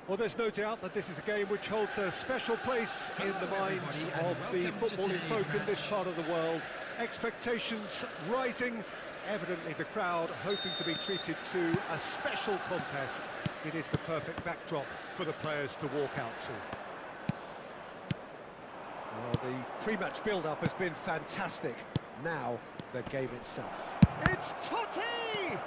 Well, there's no doubt that this is a game which holds a special place in the minds of the footballing folk in this part of the world. Expectations rising, evidently the crowd hoping to be treated to a special contest. It is the perfect backdrop for the players to walk out to. Well, the pre-match build-up has been fantastic. Now, the game itself. It's Totti!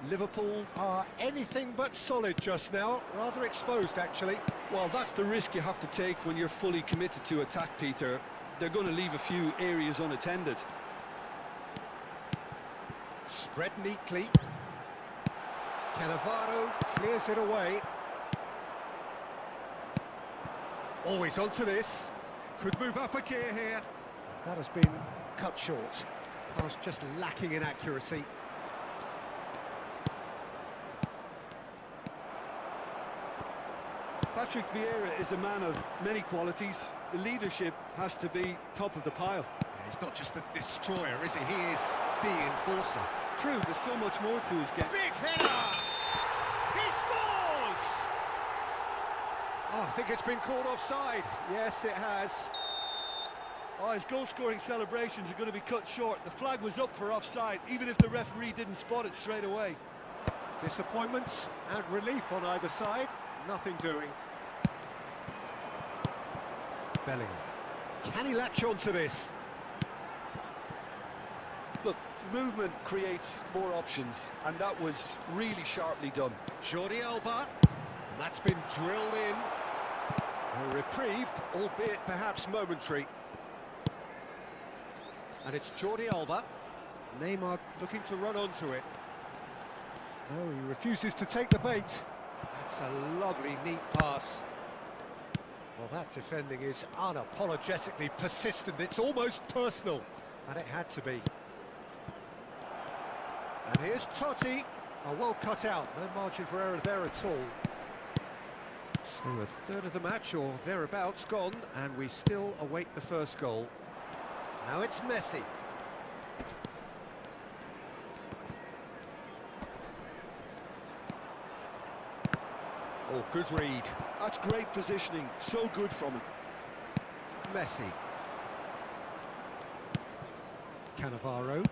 Liverpool are anything but solid just now, rather exposed actually. Well, that's the risk you have to take when you're fully committed to attack, Peter. They're going to leave a few areas unattended. Spread neatly. Cannavaro clears it away. Always onto this. Could move up a gear here. That has been cut short. Pass just lacking in accuracy. Patrick Vieira is a man of many qualities. The leadership has to be top of the pile. He's not just a destroyer, is he? He is the enforcer. True, there's so much more to his game. Big header! He scores! Oh, I think it's been called offside. Yes, it has. Oh, his goal-scoring celebrations are going to be cut short. The flag was up for offside, even if the referee didn't spot it straight away. Disappointment and relief on either side. Nothing doing. Bellingham. Can he latch on to this? Look, movement creates more options, and that was really sharply done. Jordi Alba. And that's been drilled in. A reprieve, albeit perhaps momentary. And it's Jordi Alba. Neymar looking to run onto it. No, he refuses to take the bait. That's a lovely, neat pass. Well, that defending is unapologetically persistent. It's almost personal, and it had to be. And here's Totti. Oh, well cut out. No margin for error there at all. So a third of the match, or thereabouts, gone, and we still await the first goal. Now it's Messi. Oh, good read. That's great positioning, so good from him. Messi. Cannavaro.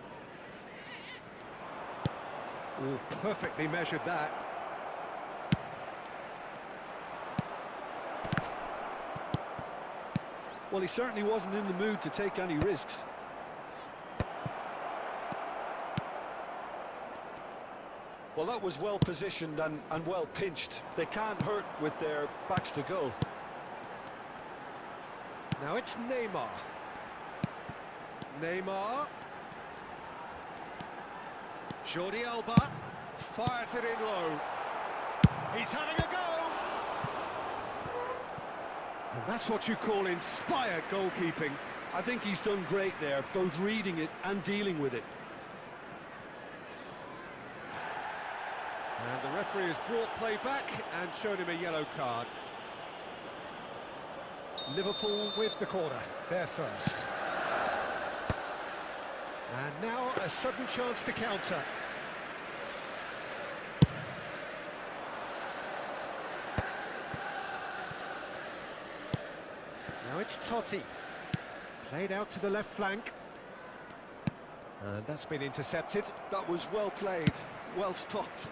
Oh, perfectly measured that. Well, he certainly wasn't in the mood to take any risks. Well, that was well positioned and well pinched. They can't hurt with their backs to goal. Now it's Neymar. Neymar. Jordi Alba fires it in low. He's having a go. And that's what you call inspired goalkeeping. I think he's done great there, both reading it and dealing with it. And the referee has brought play back and shown him a yellow card. Liverpool with the corner, there first. And now a sudden chance to counter. Now it's Totti. Played out to the left flank. And that's been intercepted. That was well played, well stopped.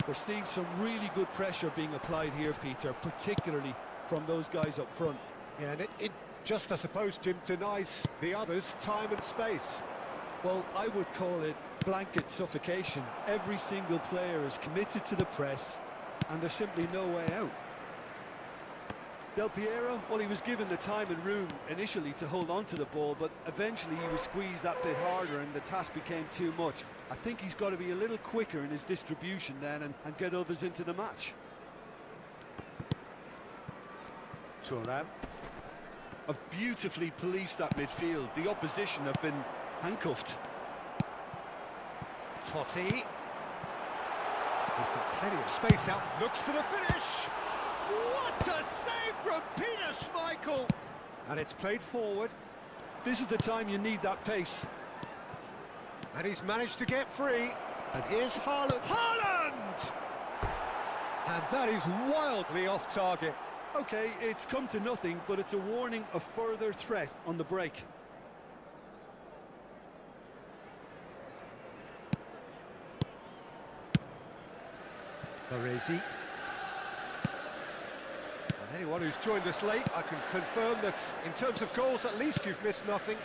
We're seeing some really good pressure being applied here, Peter, particularly from those guys up front. Yeah, and it just, I suppose, Jim, denies the others time and space. Well, I would call it blanket suffocation. Every single player is committed to the press, and there's simply no way out. Del Piero, well, he was given the time and room initially to hold on to the ball, but eventually he was squeezed that bit harder and the task became too much. I think he's got to be a little quicker in his distribution then and get others into the match. Thuram. Have beautifully policed that midfield. The opposition have been handcuffed. Totti. He's got plenty of space out. Looks for the finish. What a save from Peter Schmeichel! And it's played forward. This is the time you need that pace. And he's managed to get free. And here's Haaland. Haaland! And that is wildly off target. Okay, it's come to nothing, but it's a warning of further threat on the break. Baresi. And anyone who's joined us late, I can confirm that in terms of goals, at least you've missed nothing.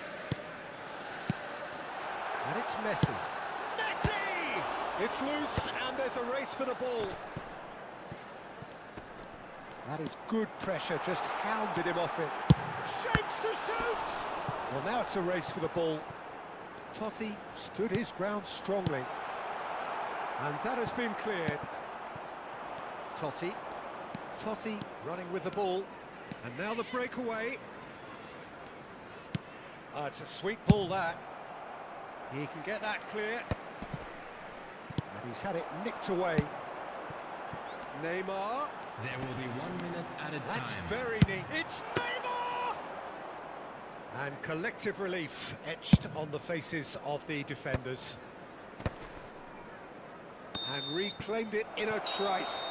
And it's Messi. Messi! It's loose, and there's a race for the ball. That is good pressure, just hounded him off it. Shapes to shoot! Well, now it's a race for the ball. Totti stood his ground strongly. And that has been cleared. Totti running with the ball. And now the breakaway. It's a sweet ball, that. He can get that clear. And he's had it nicked away. Neymar. There will be 1 minute at a time. That's very neat. It's Neymar! And collective relief etched on the faces of the defenders. And reclaimed it in a trice.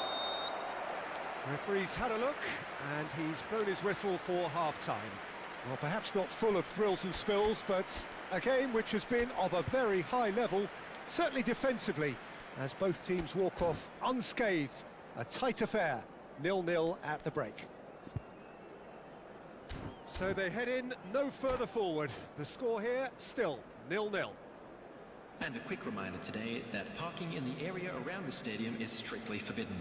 Referee's had a look, and he's blown his whistle for half-time. Well, perhaps not full of thrills and spills, but a game which has been of a very high level, certainly defensively, as both teams walk off unscathed. A tight affair, 0-0 at the break. So they head in no further forward. The score here, still 0-0. And a quick reminder today that parking in the area around the stadium is strictly forbidden.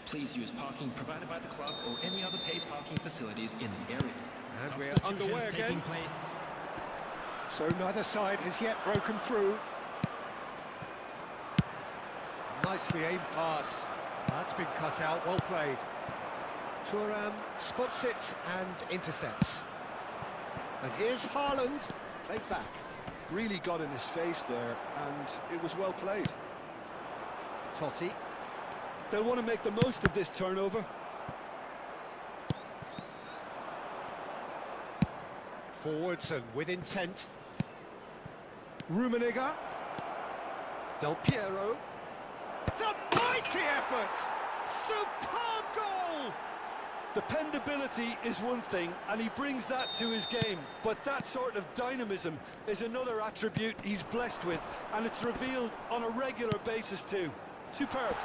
Please use parking provided by the club or any other paid parking facilities in the area. And we're underway again. So neither side has yet broken through. Nicely aimed pass. That's been cut out, well played. Thuram spots it and intercepts. And here's Haaland, played back. Really got in his face there, and it was well played. Totti. They'll want to make the most of this turnover. Forwards and with intent. Rummenigge. Del Piero. It's a mighty effort! Superb goal! Dependability is one thing, and he brings that to his game, but that sort of dynamism is another attribute he's blessed with, and it's revealed on a regular basis too. Superb.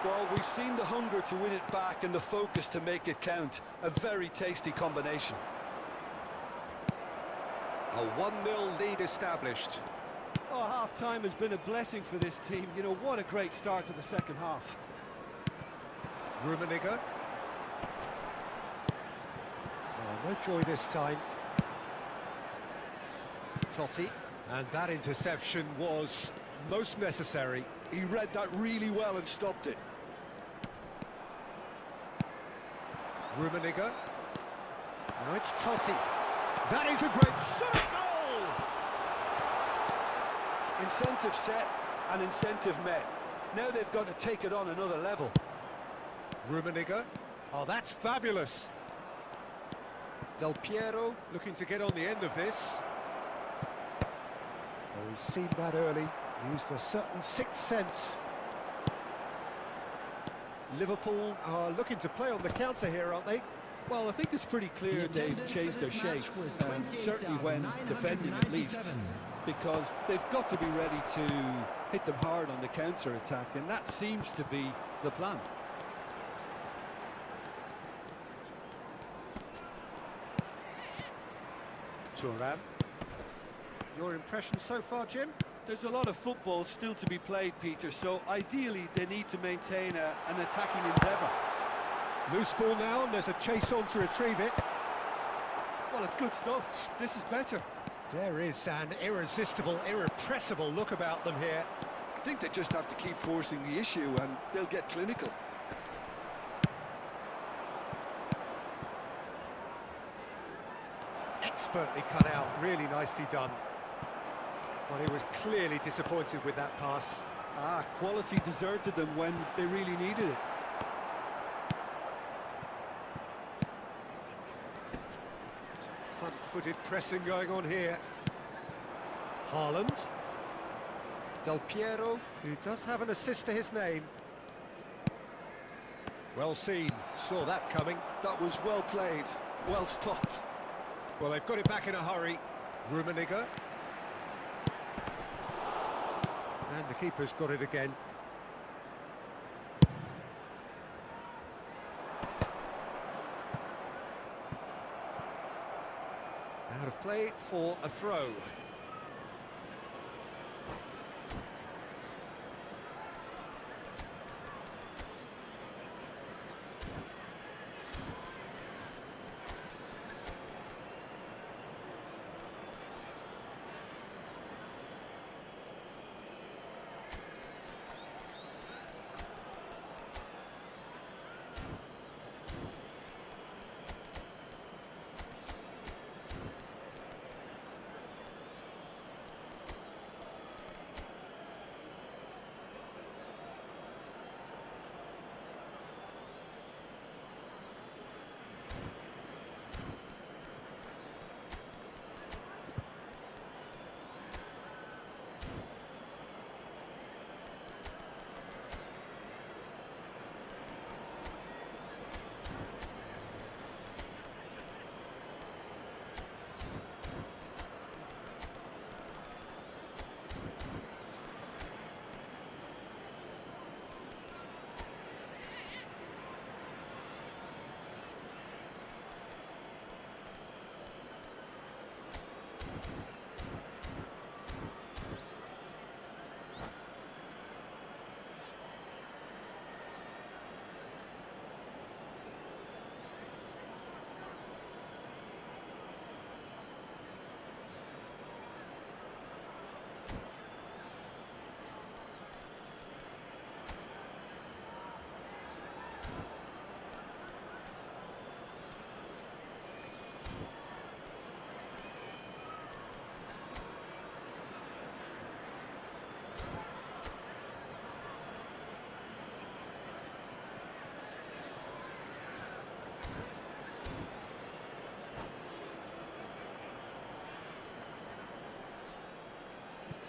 Well, we've seen the hunger to win it back and the focus to make it count. A very tasty combination. A 1-0 lead established. Oh, half-time has been a blessing for this team. You know, what a great start to the second half. Rummenigge. No joy this time. Totti. And that interception was most necessary. He read that really well and stopped it. Rummenigge. Now it's Totti. That is a great shot at goal! Incentive set and incentive met. Now they've got to take it on another level. Rummenigge. Oh, that's fabulous. Del Piero looking to get on the end of this. Oh, he's seen that early. Used a certain sixth sense. Liverpool are looking to play on the counter here, aren't they? Well, I think it's pretty clear they've changed their shape, certainly when defending at least, because they've got to be ready to hit them hard on the counter-attack, and that seems to be the plan. Thuram. Your impression so far, Jim? There's a lot of football still to be played, Peter, so ideally they need to maintain an attacking endeavour. Loose ball now, and there's a chase on to retrieve it. Well, it's good stuff. This is better. There is an irresistible, irrepressible look about them here. I think they just have to keep forcing the issue and they'll get clinical. Expertly cut out, really nicely done. Well, he was clearly disappointed with that pass. Quality deserted them when they really needed it. Front-footed pressing going on here. Haaland. Del Piero, who does have an assist to his name. Well seen, saw that coming. That was well played, well stopped. Well, they've got it back in a hurry. Rummenigge. And the keeper's got it again. Out of play for a throw.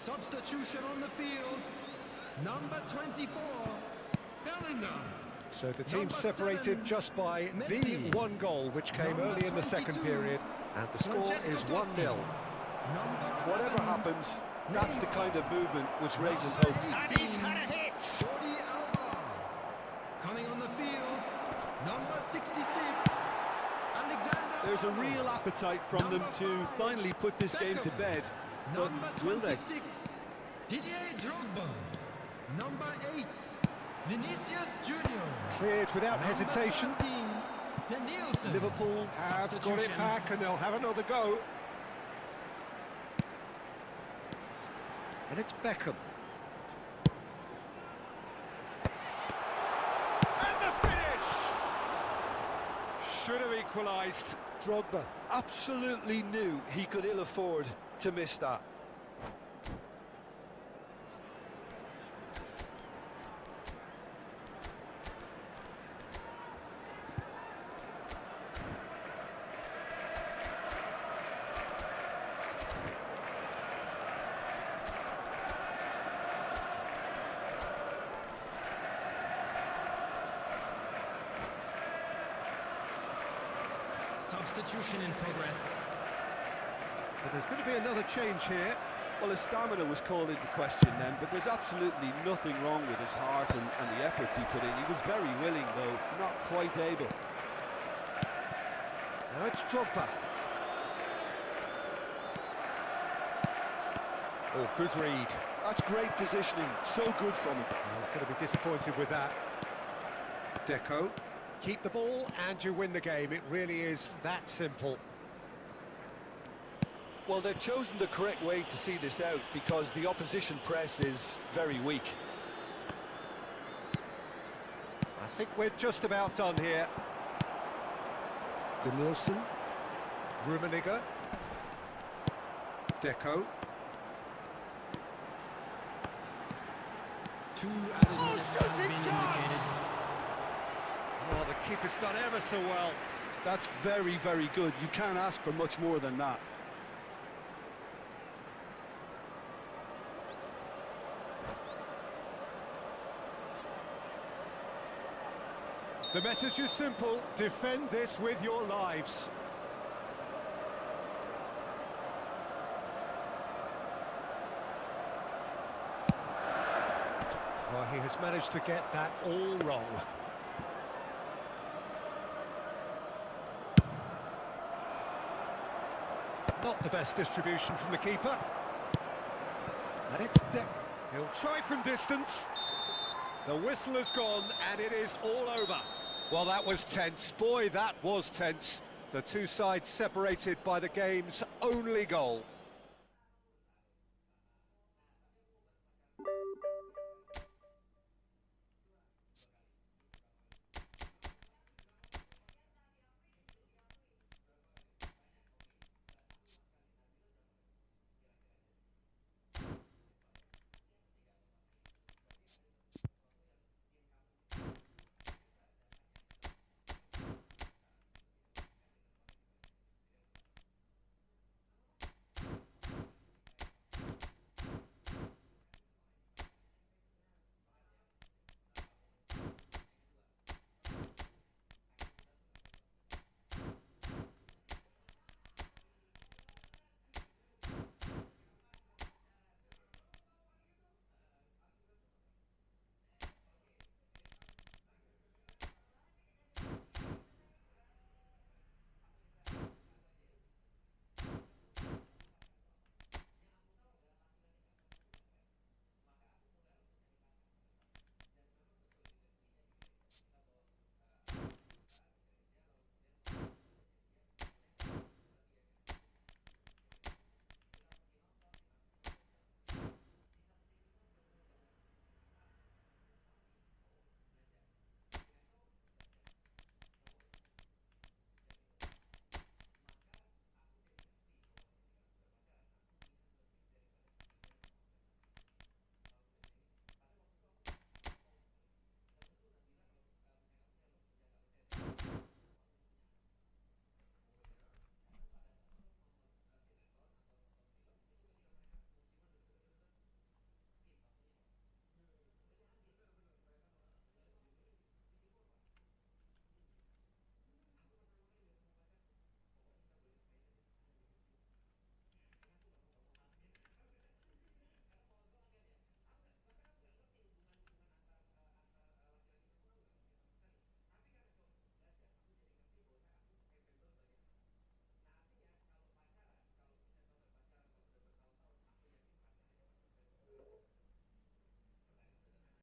Substitution on the field, number 24, Bellingham. So the team separated just by the one goal, which came early in the second period, and the score is 1-0. Whatever happens, that's the kind of movement which raises hope. And he's had a hit! Jordi Alba. Coming on the field, number 66, Alexander. There's a real appetite from them to finally put this game to bed, but will they? Didier Drogba. Number 8, Vinicius Junior. Cleared without hesitation. 13, Danielson. Liverpool have got it back and they'll have another go. And it's Beckham. And the finish! Should have equalised. Drogba absolutely knew he could ill afford to miss that. Substitution in progress. So there's going to be another change here. Well, his stamina was called into question then, but there's absolutely nothing wrong with his heart and the efforts he put in. He was very willing, though, not quite able. Now it's Drogba. Oh, good read. That's great positioning, so good from him. He's going to be disappointed with that. Deco. Keep the ball and you win the game. It really is that simple. Well, they've chosen the correct way to see this out because the opposition press is very weak. I think we're just about done here. Danielson. Rummenigge. Deco. Two added minutes have shooting been chance! indicated. Oh, the keeper's done ever so well. That's very, very good. You can't ask for much more than that. The message is simple: defend this with your lives. Well, he has managed to get that all wrong. Not the best distribution from the keeper. And it's he'll try from distance. The whistle has gone and it is all over. Well, that was tense. Boy, that was tense. The two sides separated by the game's only goal.